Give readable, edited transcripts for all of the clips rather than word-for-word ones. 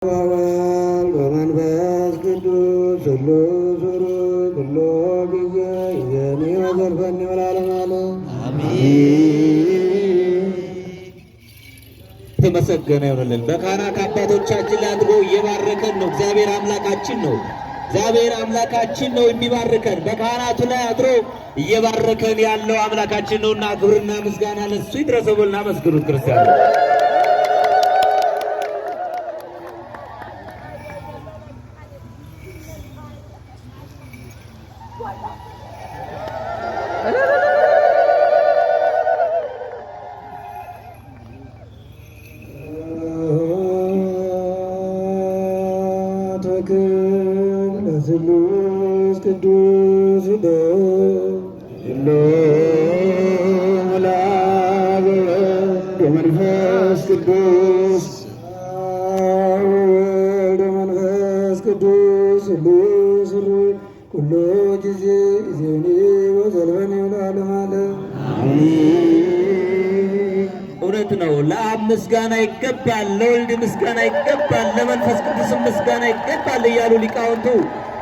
በመንፈስ ቅዱስ ስሉስ ሩቅ ሁሉ ጊዜ ይእዜኒ ወዘልፈኒ ወለዓለመ ዓለም አሜን። የተመሰገነ ይሁንልን። በካህናት አባቶቻችን ላይ አድሮ እየባረከን ነው። እግዚአብሔር አምላካችን ነው። እግዚአብሔር አምላካችን ነው የሚባርከን። በካህናቱ ላይ አድሮ እየባረከን ያለው አምላካችን ነውና ክብርና ምስጋና ለሱ ይድረሰው ብለን አመስግኑት ክርስቲያኖች። ለስሉስ ቅዱስ ለወላብ ወመንፈስ ቅዱስ ወወልድ ወመንፈስ ቅዱስ ስሉስ ሩቅ ኩሉ ጊዜ ይእዜኒ ወዘልፈኒ ወለዓለመ ዓለም አሜን። እውነት ነው። ለአብ ምስጋና ይገባል፣ ለወልድ ምስጋና ይገባል፣ ለመንፈስ ቅዱስም ምስጋና ይገባል እያሉ ሊቃውንቱ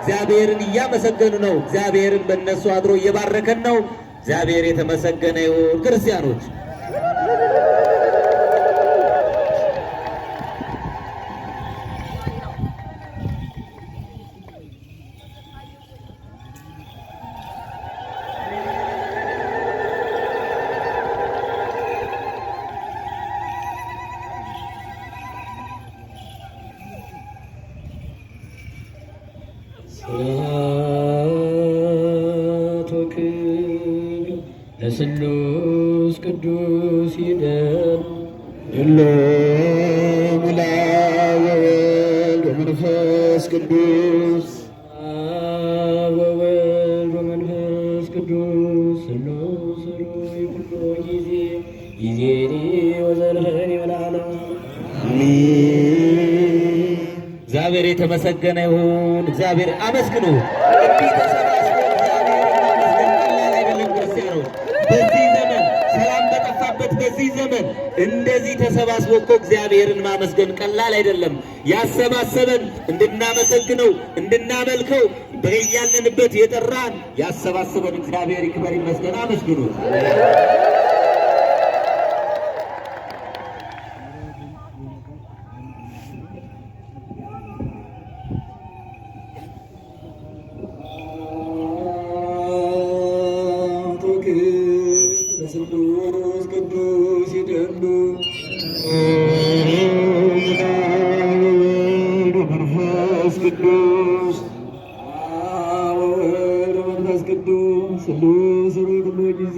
እግዚአብሔርን እያመሰገኑ ነው። እግዚአብሔርን በእነሱ አድሮ እየባረከን ነው። እግዚአብሔር የተመሰገነ ይሁን። ክርስቲያኖች ለስሉስ ቅዱስ ይደር ሙላ ወወልድ ወመንፈስ ቅዱስ ወወልድ ወመንፈስ ቅዱስ ስሉስ ሩቅ ኩሉ ጊዜ ይእዜኒ ወዘልፈኒ ወለዓለመ አሜን። እግዚአብሔር የተመሰገነ ይሁን። እግዚአብሔር አመስግኑ። በዚህ ዘመን ሰላም በጠፋበት በዚህ ዘመን እንደዚህ ተሰባስቦ እኮ እግዚአብሔርን ማመስገን ቀላል አይደለም። ያሰባሰበን እንድናመሰግነው እንድናመልከው በያለንበት የጠራን ያሰባሰበን እግዚአብሔር ይክበር ይመስገን። አመስግኑ። ለስሉስ ቅዱስ ይደሉ መንፈስ ቅዱስ ወወልድ ወመንፈስ ቅዱስ ስሉስ ሩቅ ኩሉ ጊዜ